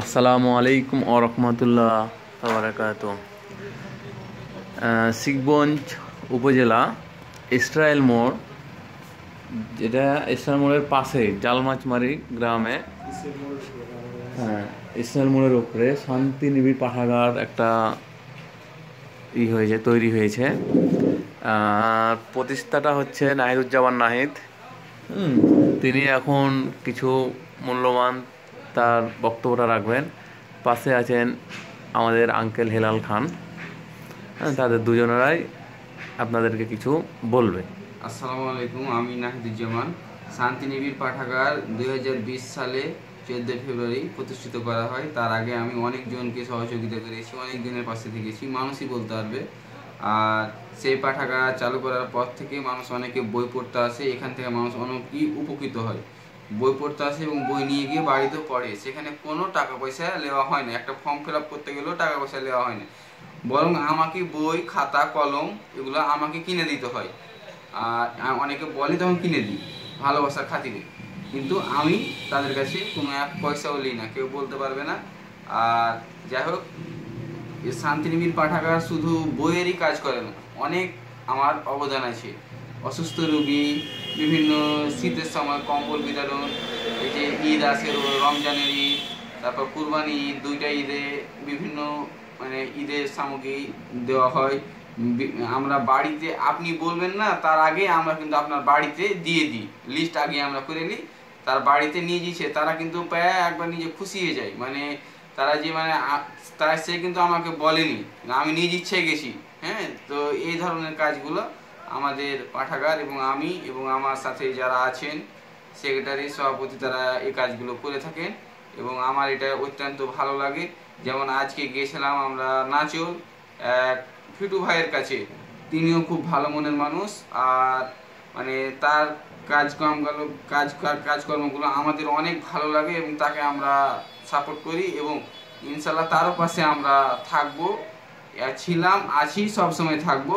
আসসালামু আলাইকুম ওয়া রাহমাতুল্লাহ ওয়া বারাকাতুহু। শিখগঞ্জ উপজেলা ইসরায়েল মোড়, যেটা ইসরায়েল মোড়ের পাশে জালমাচমারি গ্রামে, হ্যাঁ, ইসরায়েল মোড়ের উপরে শান্তি নিবিড় পাঠাগার একটা তৈরি হয়েছে। প্রতিষ্ঠাতা হচ্ছে নাহিদুজ্জামান নাহিদ। তিনি এখন কিছু মূল্যবান তার বক্তব্যটা রাখবেন। পাশে আছেন আমাদের আঙ্কেল হেলাল খান। হ্যাঁ, তাদের দুজনেরাই আপনাদেরকে কিছু বলবে। আসসালামু আলাইকুম, আমি নাহিদুজ্জামান। শান্তিনিবিড় পাঠাগার 2020 সালে 14 ফেব্রুয়ারি প্রতিষ্ঠিত করা হয়। তার আগে আমি অনেকজনকে সহযোগিতা করেছি, অনেকজনের পাশে থেকেছি, মানুষই বলতে পারবে। আর সেই পাঠাগার চালু করার পর থেকে মানুষ অনেকে বই পড়তে আসে, এখান থেকে মানুষ অনেকই উপকৃত হয়। বই পড়তে আসে এবং বই নিয়ে গিয়ে বাড়িতে পড়ে। সেখানে কোনো টাকা পয়সা নেওয়া হয় না, একটা ফর্ম ফিল আপ করতে গেলেও টাকা পয়সা নেওয়া হয় না, বরং আমাকে বই, খাতা, কলম এগুলো আমাকে কিনে দিতে হয়। আর অনেকে বলে তখন কিনে দিই ভালোবাসার খাতিরে, কিন্তু আমি তাদের কাছে কোনো এক পয়সাও নিই না, কেউ বলতে পারবে না। আর যাই হোক, এই শান্তিনিবিড় পাঠাগার শুধু বইয়েরই কাজ করে না, অনেক আমার অবদান আছে। অসুস্থ রোগী, বিভিন্ন শীতের সময় কম্বল বিতরণ, এই যে ঈদ আসে, রমজানের ঈদ, তারপর কুরবানি ঈদ, দুইটা ঈদে বিভিন্ন ঈদের সামগ্রী দেওয়া হয়। আমরা বাড়িতে, আপনি বলবেন না তার আগে আমরা কিন্তু আপনার বাড়িতে দিয়ে দিই, লিস্ট আগে আমরা করে নিই। তার বাড়িতে নিয়ে গিয়েছে, তারা কিন্তু প্রায় একবার নিজে খুশি হয়ে যায়। তারা যে তাই সে কিন্তু আমাকে বলেনি, আমি নিজ ইচ্ছায় গেছি। হ্যাঁ, তো এই ধরনের কাজগুলো আমাদের পাঠাগার এবং আমি এবং আমার সাথে যারা আছেন সেক্রেটারি, সভাপতি, তারা এই কাজগুলো করে থাকেন এবং আমার এটা অত্যন্ত ভালো লাগে। যেমন আজকে গিয়েছিলাম আমরা নাচল এক ফিটু ভাইয়ের কাছে, তিনিও খুব ভালো মনের মানুষ। আর তার কাজকর্মগুলো আমাদের অনেক ভালো লাগে এবং তাকে আমরা সাপোর্ট করি এবং ইনশাল্লাহ তারও পাশে আমরা থাকবো, ছিলাম, আছি, সবসময় থাকবো।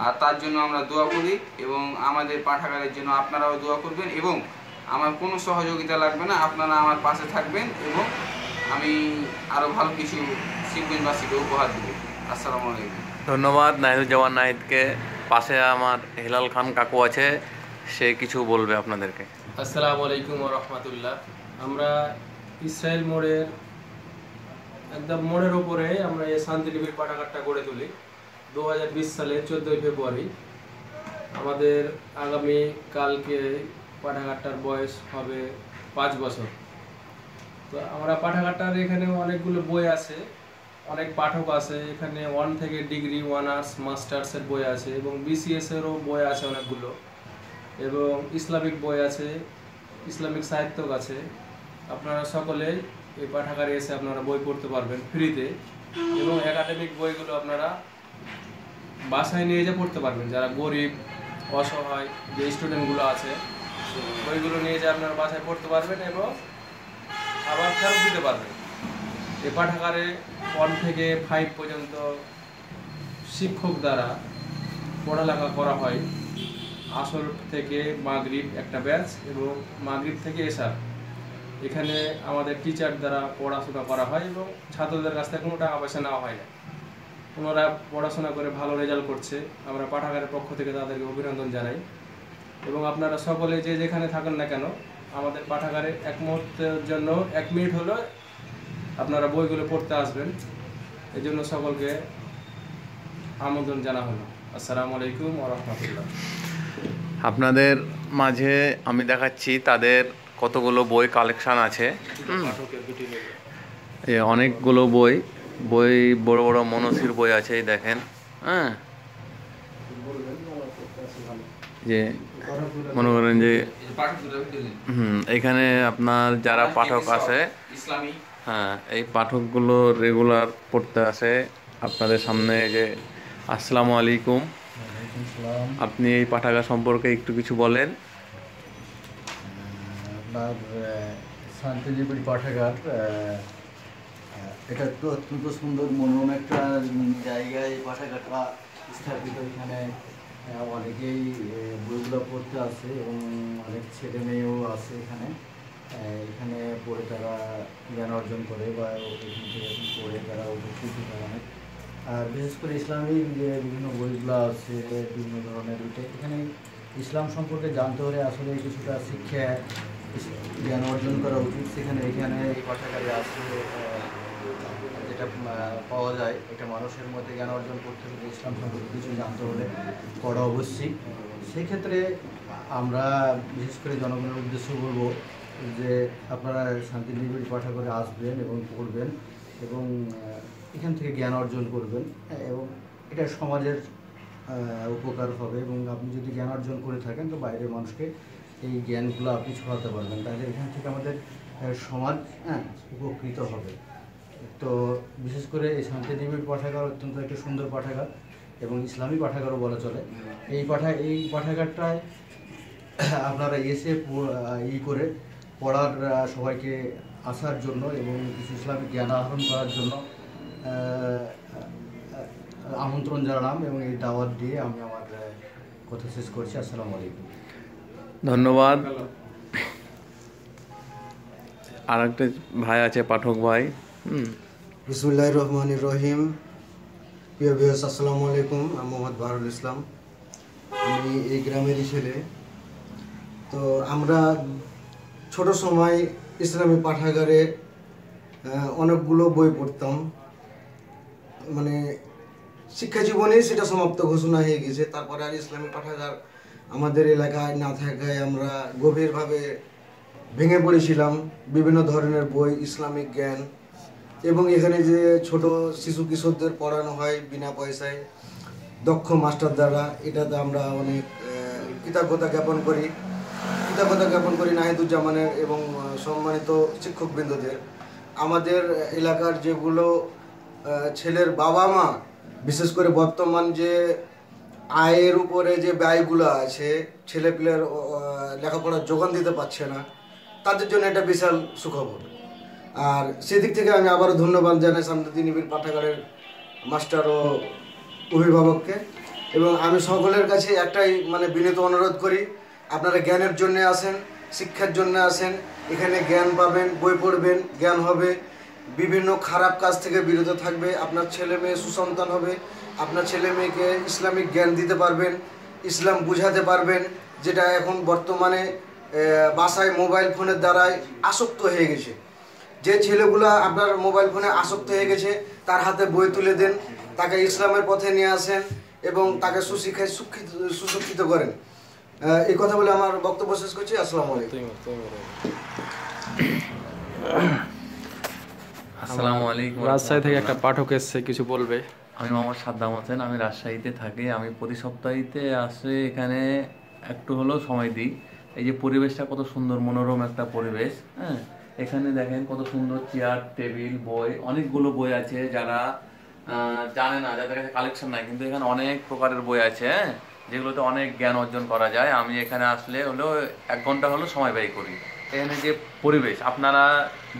আর তার জন্য আমরা দোয়া করি এবং আমাদের পাঠাগারের জন্য আপনারাও দোয়া করবেন এবং আমার কোনো সহযোগিতা লাগবে না, আপনারা আমার পাশে থাকবেন এবং আমি আরও ভালো কিছু শিখবেনবাসীকে উপহার দেবো। আসসালামু আলাইকুম। ধন্যবাদ নাহিদুজ্জামান নাহিদকে। পাশে আমার হেলাল খান কাকু আছে, সে কিছু বলবে আপনাদেরকে। আসসালামু আলাইকুম ওয়া রাহমাতুল্লাহ। আমরা ইসরায়েল মোড়ের একদম মোড়ের উপরে আমরা এই শান্তিনিবিড় পাঠাগারটা গড়ে তুলি 2020 সালের 14 ফেব্রুয়ারি। আমাদের আগামী কালকে পাঠাগারটার বয়স হবে 5 বছর। তো আমরা পাঠাগারটার এখানে অনেকগুলো বই আছে, অনেক পাঠক আছে এখানে, 1 থেকে ডিগ্রি, অনার্স, মাস্টার্সের বই আছে এবং বিসিএস এরও বই আছে অনেকগুলো, এবং ইসলামিক বই আছে, ইসলামিক সাহিত্য আছে। আপনারা সকলে এই পাঠাগারে এসে আপনারা বই পড়তে পারবেন ফ্রিতে, এবং একাডেমিক বইগুলো আপনারা বাসায় নিয়ে যেয়ে পড়তে পারবেন। যারা গরিব, অসহায় যে স্টুডেন্টগুলো আছে, বইগুলো নিয়ে যেয়ে আপনারা বাসায় পড়তে পারবেন এবং আবার ফেরত দিতে পারবেন। এই পাঠাগারে 1 থেকে 5 পর্যন্ত শিক্ষক দ্বারা পড়ালেখা করা হয়। আসর থেকে মাগরিব একটা ব্যাচ এবং মাগরিব থেকে এশার এখানে আমাদের টিচার দ্বারা পড়াশোনা করা হয় এবং ছাত্রদের কাছ থেকে কোনো টাকা পয়সা নেওয়া হয় না। ওনারা পড়াশোনা করে ভালো রেজাল্ট করছে, আমরা পাঠাগারের পক্ষ থেকে তাদেরকে অভিনন্দন জানাই। এবং আপনারা সকলে যে যেখানে থাকেন না কেন, আমাদের পাঠাগারে এক মুহূর্তের জন্য 1 মিনিট হলো আপনারা বইগুলো পড়তে আসবেন, এই জন্য সকলকে আমন্ত্রণ জানা হলো। আসসালামু আলাইকুম ওয়া রাহমাতুল্লাহ। আপনাদের মাঝে আমি দেখাচ্ছি তাদের কতগুলো বই কালেকশান আছে। অনেকগুলো বই বড় বড় মনসির বই আছে, এই দেখেন। হ্যাঁ, যে মনে করেন যে এখানে আপনার যারা পাঠক আছে, হ্যাঁ, এই পাঠকগুলো রেগুলার পড়তে আসে আপনাদের সামনে। যে আসসালামু আলাইকুম, আপনি এই পাঠাগার সম্পর্কে একটু কিছু বলেন। আপনার শান্তিনিবিড় পাঠাগার এটা একটু অত্যন্ত সুন্দর মনোরম একটা জায়গায় এই পাঠাগারটা স্থাপিত। এখানে অনেকেই বইগুলো পড়তে আসে এবং অনেক ছেলে মেয়েও আছে এখানে। এখানে পড়ে তারা জ্ঞান অর্জন করে বা এখান থেকে পড়ে তারা উপকৃত হয় অনেক। আর বিশেষ করে ইসলামিক যে বিভিন্ন বইগুলো আছে বিভিন্ন ধরনের এখানে ইসলাম সম্পর্কে জানতে হলে আসলে কিছুটা শিক্ষা জ্ঞান অর্জন করা উচিত। এখানে এই পাঠাগারে আছে যেটা পাওয়া যায়, এটা মানুষের মধ্যে জ্ঞান অর্জন করতে হলে ইসলাম সম্পর্কে কিছু জানতে হলে পড়া অবশ্যই। সেক্ষেত্রে আমরা বিশেষ করে জনগণের উদ্দেশ্য বলবো যে আপনারা শান্তিনিবিড় পাঠাগারে আসবেন এবং পড়বেন এবং এখান থেকে জ্ঞান অর্জন করবেন এবং এটা সমাজের উপকার হবে। এবং আপনি যদি জ্ঞান অর্জন করে থাকেন তো বাইরের মানুষকে এই জ্ঞানগুলো আপনি ছড়াতে পারবেন, তাহলে এখান থেকে আমাদের সমাজ উপকৃত হবে। তো বিশেষ করে এই শান্তিনিবিড় পাঠাগার অত্যন্ত একটা সুন্দর পাঠাগার এবং ইসলামী পাঠাগারও বলা চলে। এই পাঠাগারটায় আপনারা এসে করে পড়ার সবাইকে আসার জন্য এবং কিছু ইসলামিক জ্ঞান আহরণ করার জন্য আমন্ত্রণ জানালাম এবং এই দাওয়াত দিয়ে আমি আমার কথা শেষ করছি। আসসালামু আলাইকুম। ধন্যবাদ। আর একটা ভাই আছে, পাঠক ভাই। বিসমিল্লাহির রহমানির রহিম। প্রিয় ভিউয়ার্স, আসসালামু আলাইকুম। আমি মোহাম্মদ বাহারুল ইসলাম, আমি এই গ্রামেরই ছেলে। তো আমরা ছোট সময় ইসলামী পাঠাগারে অনেকগুলো বই পড়তাম, মানে শিক্ষা জীবনে সেটা সমাপ্ত ঘোষণা হয়ে গেছে। তারপরে আর ইসলামী পাঠাগার আমাদের এলাকায় না থাকায় আমরা গভীরভাবে ভেঙে পড়েছিলাম। বিভিন্ন ধরনের বই, ইসলামিক জ্ঞান এবং এখানে যে ছোট শিশু কিশোরদের পড়ানো হয় বিনা পয়সায় দক্ষ মাস্টার দ্বারা, এটাতে আমরা অনেক কৃতজ্ঞতা জ্ঞাপন করি নাহিদুজ্জামানের এবং সম্মানিত শিক্ষকবৃন্দদের। আমাদের এলাকার যেগুলো ছেলের বাবা মা, বিশেষ করে বর্তমান যে আয়ের উপরে যে ব্যয়গুলো আছে, ছেলেপিলের লেখাপড়ার যোগান দিতে পারছে না, তাদের জন্য এটা বিশাল সুখবর। আর সেদিক থেকে আমি আবারও ধন্যবাদ জানাই শান্তিনিবিড় পাঠাগারের মাস্টার ও অভিভাবককে। এবং আমি সকলের কাছে একটাই বিনীত অনুরোধ করি, আপনারা জ্ঞানের জন্য আসেন, শিক্ষার জন্য আসেন। এখানে জ্ঞান পাবেন, বই পড়বেন, জ্ঞান হবে, বিভিন্ন খারাপ কাজ থেকে বিরত থাকবে, আপনার ছেলে মেয়ে সুসন্তান হবে, আপনার ছেলে মেয়েকে ইসলামিক জ্ঞান দিতে পারবেন, ইসলাম বুঝাতে পারবেন, যেটা এখন বর্তমানে বাসায় মোবাইল ফোনের দ্বারাই আসক্ত হয়ে গেছে। যে ছেলেগুলা আপনার মোবাইল ফোনে আসক্ত হয়ে গেছে তার হাতে বই তুলে দেন, তাকে ইসলামের পথে নিয়ে আসেন এবং তাকে সুশিক্ষায় সুশিক্ষিত করেন। এই কথা বলে আমার বক্তব্য শেষ করছি। আসসালামু আলাইকুম। আসসালামু আলাইকুম। রাজশাহী থেকে একটা পাঠক এসছে, কিছু বলবে। আমি মোহাম্মদ সাদ্দাম হোসেন, আমি রাজশাহীতে থাকি। আমি প্রতি সপ্তাহেতে আসে এখানে একটু হলেও সময় দিই। এই যে পরিবেশটা কত সুন্দর, মনোরম একটা পরিবেশ। হ্যাঁ, এখানে দেখেন কত সুন্দর চেয়ার, টেবিল, বই, অনেকগুলো বই আছে। যারা জানে না, যাদের কাছে কালেকশন নাই, কিন্তু এখানে অনেক প্রকারের বই আছে, হ্যাঁ, যেগুলোতে অনেক জ্ঞান অর্জন করা যায়। আমি এখানে আসলে হলেও 1 ঘন্টা হলেও সময় ব্যয় করি। এখানে যে পরিবেশ আপনারা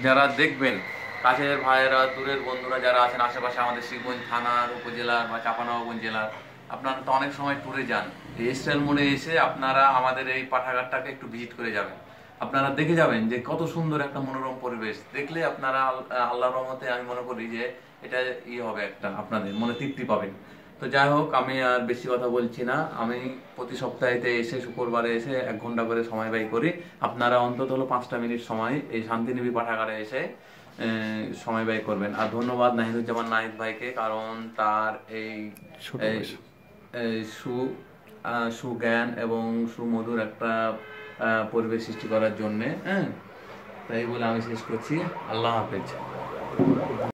যারা দেখবেন, কাছের ভাইয়েরা, দূরের বন্ধুরা যারা আছেন আশেপাশে, আমাদের শিবগঞ্জ থানার, উপজেলার বা চাঁপানবাবগঞ্জ জেলার, আপনারা তো অনেক সময় ট্যুরে যান। এই ইসরায়েল মোড়ে এসে আপনারা আমাদের এই পাঠাগারটাকে একটু ভিজিট করে যাবেন। আপনারা দেখে যাবেন যে কত সুন্দর একটা মনোরম পরিবেশ। দেখলে আপনারা আল্লাহর রহমতে আমি মনে করি যে এটা হবে, একটা আপনাদের মনে তৃপ্তি পাবেন। তো যাই হোক, আমি আর বেশি কথা বলছি না। আমি প্রতি সপ্তাহেতে এসে শুক্রবারে এসে 1 ঘন্টা করে সময় ব্যয় করি। আপনারা অন্তত হলো 5টা মিনিট সময় এই শান্তিনিবিড় পাঠাগারে এসে সময় ব্যয় করবেন। আর ধন্যবাদ নাহিদুজ্জামান নাহিদ ভাইকে, কারণ তার এই সুজ্ঞান এবং সুমধুর একটা পরিবেশ সৃষ্টি করার জন্যে। হ্যাঁ, তাই বলে আমি শেষ করছি। আল্লাহ হাফেজ।